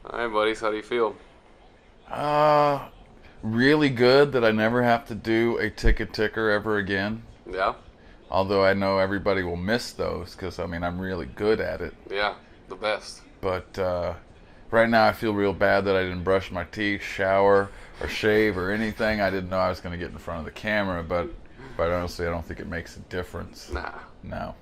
All right, buddies. How do you feel? Uh, Really good that I never have to do a ticket ticker ever again. Yeah, Although I know everybody will miss those because I mean I'm really good at it. yeah, the best. But right now I feel real bad that I didn't brush my teeth, shower, or shave or anything. I didn't know I was going to get in front of the camera, but honestly I don't think it makes a difference. Nah, No.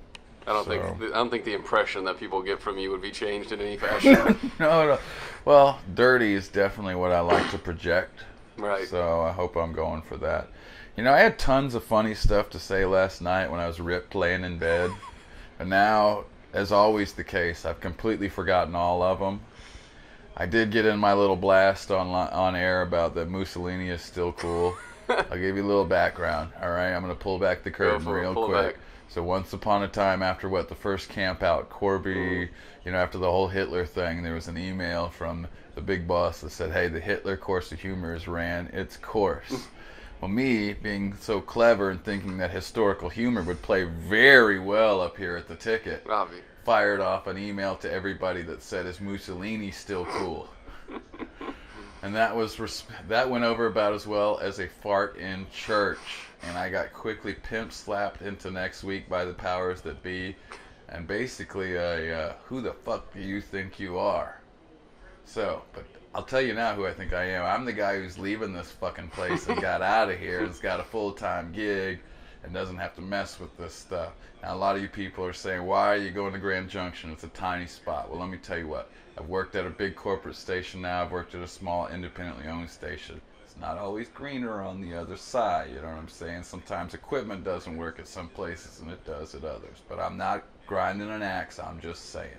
I So don't think the impression that people get from you would be changed in any fashion. no. Well, dirty is definitely what I like to project. Right. So I hope I'm going for that. You know, I had tons of funny stuff to say last night when I was ripped laying in bed. But now, as always the case, I've completely forgotten all of them. I did get in my little blast on air about that Mussolini is still cool. I'll give you a little background. All right, I'm going to pull back the curtain real Pull it quick. back. So once upon a time, after the first camp out, Corby, after the whole Hitler thing, there was an email from the big boss that said, "Hey, the Hitler course of humor has ran its course." Well, me being so clever and thinking that historical humor would play very well up here at the ticket, Robbie. fired off an email to everybody that said, "Is Mussolini still cool?" And that went over about as well as a fart in church. And I got quickly pimp slapped into next week by the powers that be, and basically who the fuck do you think you are? So, but I'll tell you now who I think I am. I'm the guy who's leaving this fucking place and got out of here and's got a full-time gig and doesn't have to mess with this stuff. Now, a lot of you people are saying, why are you going to Grand Junction? It's a tiny spot. Well, let me tell you what. I've worked at a big corporate station now. I've worked at a small, independently owned station. It's not always greener on the other side, you know what I'm saying? Sometimes equipment doesn't work at some places and it does at others. But I'm not grinding an axe, I'm just saying.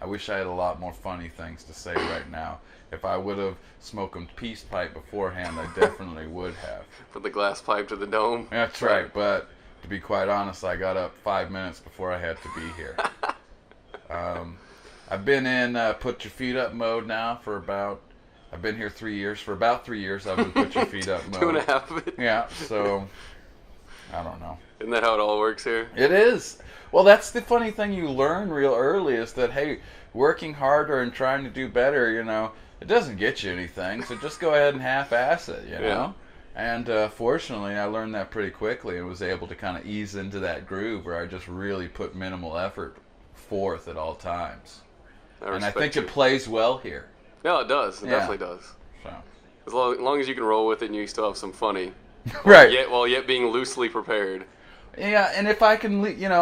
I wish I had a lot more funny things to say right now. If I would have smoked a peace pipe beforehand, I definitely would have. Put the glass pipe to the dome. That's right, but to be quite honest, I got up 5 minutes before I had to be here. I've been in put your feet up mode now for I've been here 3 years. For about 3 years, I've been put your feet up mode. 2.5 of it. Yeah, so I don't know. Isn't that how it all works here? It is. Well, that's the funny thing you learn real early is that, hey, working harder and trying to do better, it doesn't get you anything. So just go ahead and half-ass it, Yeah. And fortunately, I learned that pretty quickly and was able to kind of ease into that groove where I just really put minimal effort forth at all times. And I think it plays well here. No, it does. It Yeah. definitely does. So. As long as you can roll with it and you still have some funny. Right. While yet being loosely prepared. Yeah, and if I can, you know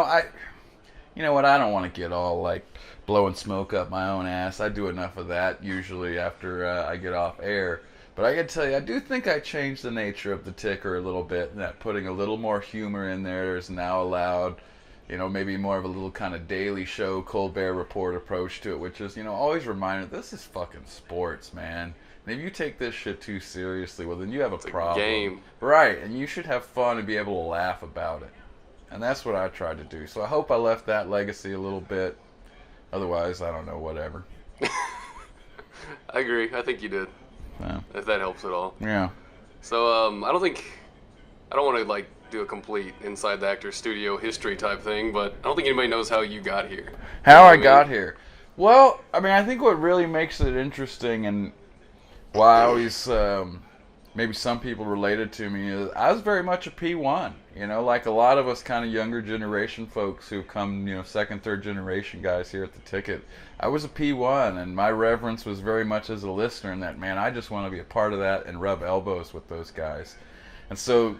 what, I don't want to get all like blowing smoke up my own ass. I do enough of that usually after I get off air. But I gotta tell you, I do think I changed the nature of the ticker a little bit, and that putting a little more humor in there is now allowed. Maybe more of a little kind of Daily Show, Colbert Report approach to it, which is, always reminded, this is fucking sports, man. And if you take this shit too seriously, well, then you have a problem. Game. Right, and you should have fun and be able to laugh about it. And that's what I tried to do. So I hope I left that legacy a little bit. Otherwise, I don't know, whatever. I agree. I think you did. Yeah. If that helps at all. Yeah. So, I don't want to do a complete inside the actor studio history type thing, but I don't think anybody knows how you got here. How I mean? got here. Well, I think what really makes it interesting and why I always, maybe some people related to me is I was very much a P1. Like a lot of us kind of younger generation folks who come, second, third generation guys here at the ticket. I was a P1 and my reverence was very much as a listener in that, man, I just want to be a part of that and rub elbows with those guys. And so,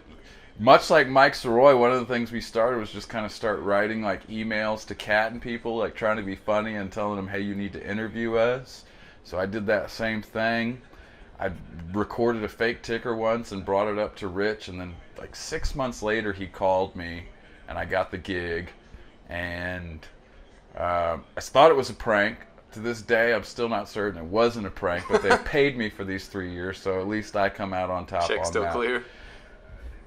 much like Mike Soroy, one of the things we started was just kind of start writing like emails to Cat and people, like trying to be funny and telling them, hey, you need to interview us. So I did that same thing. I recorded a fake ticker once and brought it up to Rich, and then like 6 months later he called me and I got the gig, and I thought it was a prank. To this day I'm still not certain it wasn't a prank, but they paid me for these 3 years, so at least I come out on top on that. Check still clear.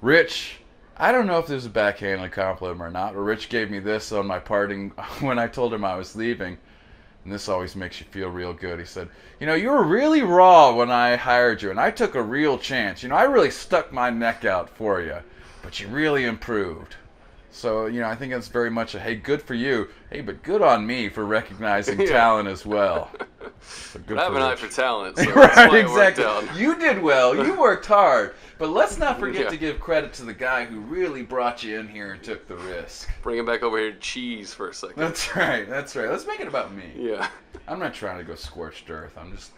Rich, I don't know if there's a backhanded compliment or not, but Rich gave me this on my parting when I told him I was leaving. And this always makes you feel real good. He said, you were really raw when I hired you, and I took a real chance. I really stuck my neck out for you, but you really improved. So, I think it's very much a, hey, good for you. Hey, but good on me for recognizing talent as well. So good I have for an eye Rich. for talent, so that's Right, why exactly. it worked out. You did well. You worked hard. But let's not forget Yeah. to give credit to the guy who really brought you in here and took the risk. Bring him back over here to cheese for a second. That's right. That's right. Let's make it about me. Yeah. I'm not trying to go scorched earth. I'm just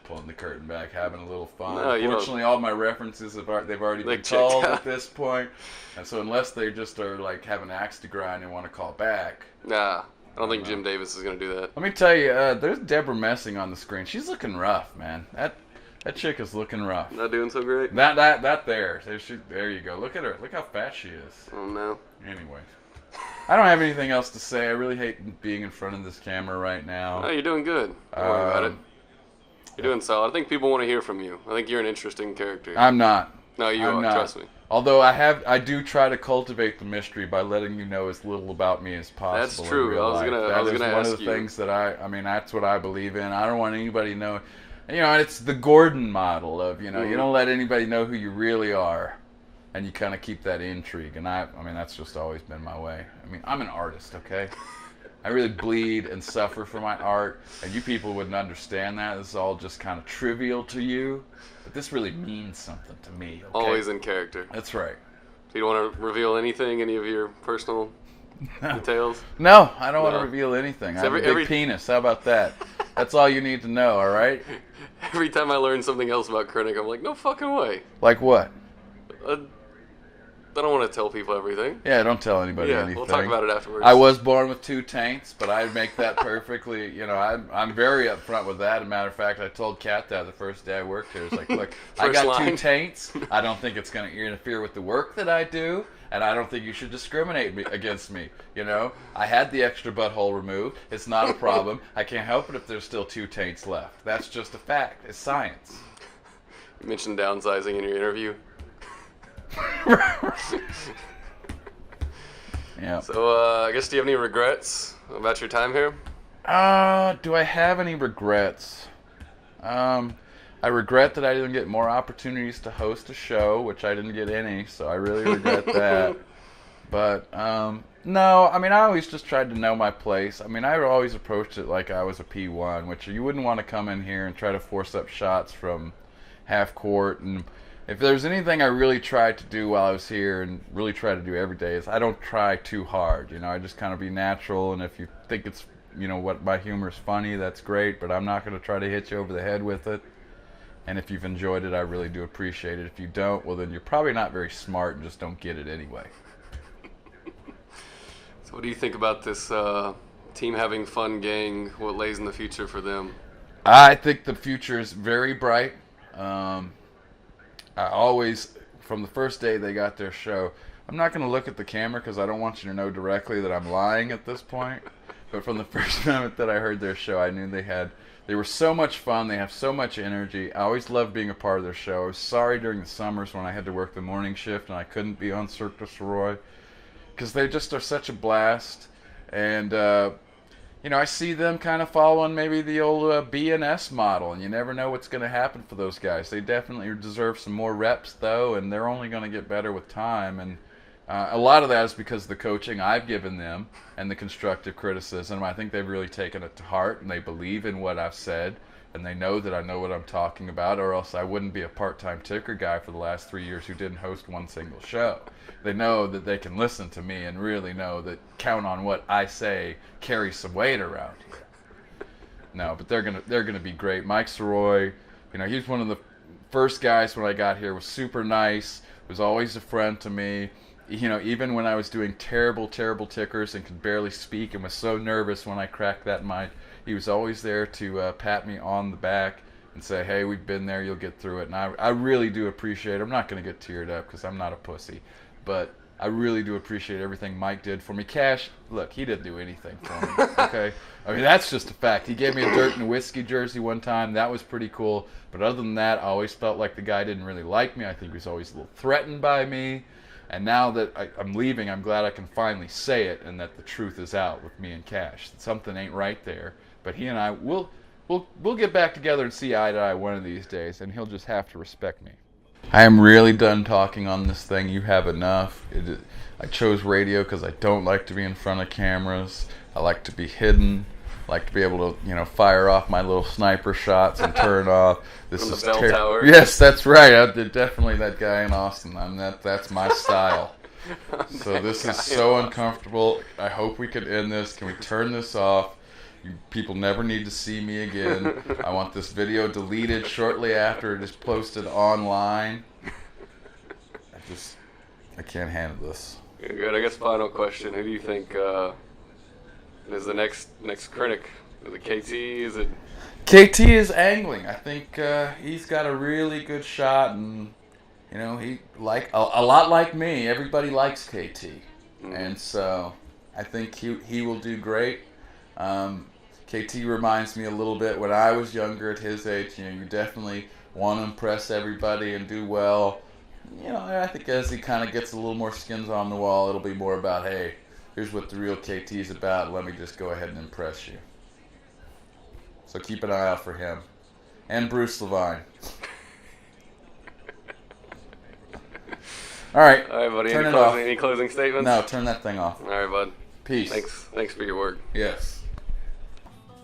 pulling the curtain back, having a little fun. No, you Fortunately, all my references they've already been checked called out. at this point. And so unless they just are like have an axe to grind and want to call back. Nah, I don't think Jim Davis is gonna do that. Let me tell you, there's Deborah Messing on the screen. She's looking rough, man. That chick is looking rough. Not doing so great. That there you go. Look at her. Look how fat she is. Oh no. Anyway, I don't have anything else to say. I really hate being in front of this camera right now. No, you're doing good. Don't worry about it. You're doing solid. I think people want to hear from you. I think you're an interesting character. I'm not. No, you I'm are. not. Trust me. Although I do try to cultivate the mystery by letting you know as little about me as possible. That's true. In real life. I was gonna That is one of the things that I mean, that's what I believe in. I don't want anybody to know. You know, it's the Gordon model of, you know, you don't let anybody know who you really are, and you kind of keep that intrigue. And I mean, that's just always been my way. I mean, I'm an artist, okay? I really bleed and suffer for my art, and you people wouldn't understand that. This is all just kind of trivial to you, but this really means something to me, okay? Always in character. That's right. So you don't want to reveal anything, any of your personal details? No, I don't want No. to reveal anything. So I have a big penis. How about that? That's all you need to know, all right? Every time I learn something else about Krenek, I'm like, no fucking way. Like what? I don't want to tell people everything. Yeah, don't tell anybody Yeah, anything. we'll talk about it afterwards. I was born with 2 taints, but I make that perfectly. You know, I'm very upfront with that. As a matter of fact, I told Kat that the first day I worked here. It's like, look, I got line. 2 taints. I don't think it's going to interfere with the work that I do, and I don't think you should discriminate against me. You know, I had the extra butthole removed. It's not a problem. I can't help it if there's still 2 taints left. That's just a fact. It's science. You mentioned downsizing in your interview. Yeah. So, I guess, do you have any regrets about your time here? Do I have any regrets? I regret that I didn't get more opportunities to host a show, which I didn't get any, so I really regret that. But, no, I mean, I always just tried to know my place. I mean, I always approached it like I was a P1, which you wouldn't want to come in here and try to force up shots from half court. And if there's anything I really tried to do while I was here and really try to do every day is I don't try too hard. You know, I just kind of be natural, and if you think it's, you know, what my humor is funny, that's great, but I'm not going to try to hit you over the head with it. And if you've enjoyed it, I really do appreciate it. If you don't, well, then you're probably not very smart and just don't get it anyway. So what do you think about this team having fun gang, what lays in the future for them? I think the future is very bright. I always, from the first day they got their show, I'm not going to look at the camera because I don't want you to know directly that I'm lying at this point. But from the first moment that I heard their show, I knew they were so much fun. They have so much energy. I always loved being a part of their show. I was sorry during the summers when I had to work the morning shift and I couldn't be on Cirque du Soleil because they just are such a blast. And, you know, I see them kind of following maybe the old B&S model, and you never know what's going to happen for those guys. They definitely deserve some more reps, though, and they're only going to get better with time. And a lot of that is because of the coaching I've given them and the constructive criticism. I think they've really taken it to heart, and they believe in what I've said, and they know that I know what I'm talking about, or else I wouldn't be a part-time ticker guy for the last 3 years who didn't host one single show. They know that they can listen to me and really know that count on what I say carries some weight around here. No, but they're gonna be great. Mike Soroy, you know, he's one of the first guys when I got here, was super nice, was always a friend to me. You know, even when I was doing terrible tickers and could barely speak and was so nervous when I cracked that mic, he was always there to pat me on the back and say, hey, we've been there, you'll get through it. And I really do appreciate it. I'm not going to get teared up because I'm not a pussy. But I really do appreciate everything Mike did for me. Cash, look, he didn't do anything for me, okay? I mean, that's just a fact. He gave me a Dirt and Whiskey jersey one time. That was pretty cool. But other than that, I always felt like the guy didn't really like me. I think he was always a little threatened by me. And now that I'm leaving, I'm glad I can finally say it and that the truth is out with me and Cash. Something ain't right there. But he and I, we'll get back together and see eye to eye one of these days, and he'll just have to respect me. I am really done talking on this thing. You have enough. I chose radio because I don't like to be in front of cameras. I like to be hidden. Like to be able to, fire off my little sniper shots and turn off. This From is the bell tower. Yes, that's right. I did definitely that guy in Austin. That's my style. So this is so uncomfortable. I hope we can end this. Can we turn this off? People never need to see me again. I want this video deleted shortly after it is posted online. I can't handle this. Good. I guess final question. Who do you think is the next Krenek? Is it KT? Is it? KT is angling. I think he's got a really good shot, and he like a lot like me. Everybody likes KT, and so I think he will do great. KT reminds me a little bit when I was younger at his age. You definitely want to impress everybody and do well. I think as he kind of gets a little more skins on the wall, it'll be more about, hey, here's what the real KT is about. Let me just go ahead and impress you. So keep an eye out for him. And Bruce Levine. All right. All right, buddy. Turn it off. Any closing statements? No, turn that thing off. All right, bud. Peace. Thanks for your work. Yes.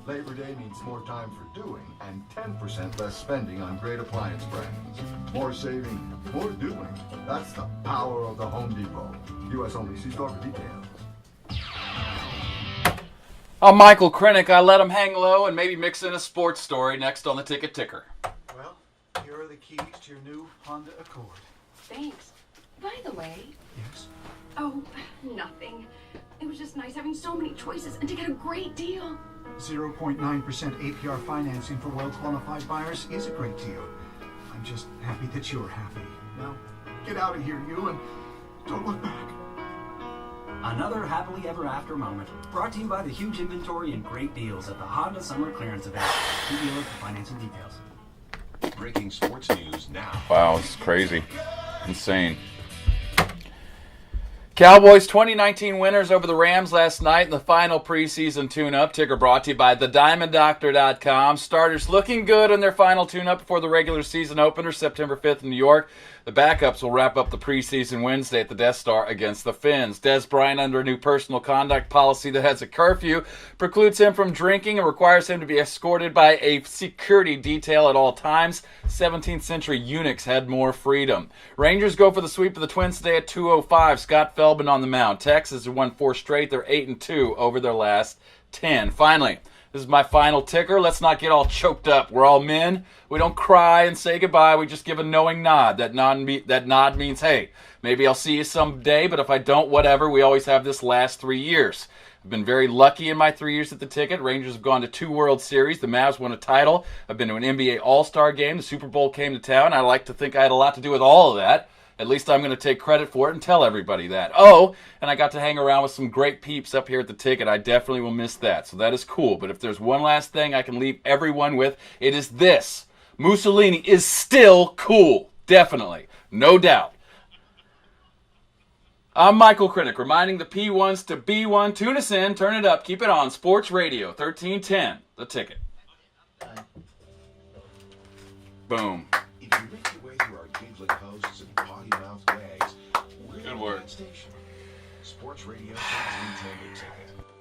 Labor Day means more time for doing and 10% less spending on great appliance brands. More saving, more doing. That's the power of the Home Depot. U.S. only. See store for details. I'm Michael Krenek. I let him hang low and maybe mix in a sports story next on the Ticket Ticker. Well, here are the keys to your new Honda Accord. Thanks. By the way, Yes? oh, nothing. It was just nice having so many choices and to get a great deal. 0.9% APR financing for well-qualified buyers is a great deal. I'm just happy that you're happy. Now, get out of here, you, and don't look back. Another happily ever after moment, brought to you by the huge inventory and great deals at the Honda Summer Clearance Event. See dealer for financing details. Breaking sports news now. Wow, it's crazy. Insane. Cowboys 2019 winners over the Rams last night in the final preseason tune-up. Ticker brought to you by thediamonddoctor.com. Starters looking good in their final tune-up before the regular season opener September 5th in New York. The backups will wrap up the preseason Wednesday at the Death Star against the Finns. Des Bryant, under a new personal conduct policy that has a curfew, precludes him from drinking and requires him to be escorted by a security detail at all times. 17th century eunuchs had more freedom. Rangers go for the sweep of the Twins today at 2:05. Scott Feldman on the mound. Texas has won 4 straight. They're 8-2 over their last 10. Finally, this is my final ticker. Let's not get all choked up. We're all men. We don't cry and say goodbye. We just give a knowing nod. That nod means, hey, maybe I'll see you someday, but if I don't, whatever. We always have this last 3 years. I've been very lucky in my 3 years at the Ticket. Rangers have gone to 2 World Series. The Mavs won a title. I've been to an NBA All-Star game. The Super Bowl came to town. I like to think I had a lot to do with all of that. At least I'm going to take credit for it and tell everybody that. Oh, and I got to hang around with some great peeps up here at the Ticket. I definitely will miss that. So that is cool. But if there's one last thing I can leave everyone with, it is this. Mussolini is still cool. Definitely. No doubt. I'm Michael Krenek, reminding the P1s to be one. Tune us in, turn it up, keep it on. Sports Radio 1310, The Ticket. Boom. If you make your way through our giggling hosts and potty mouth gags, we're Good the work. station. Sports Radio 1310 The Ticket.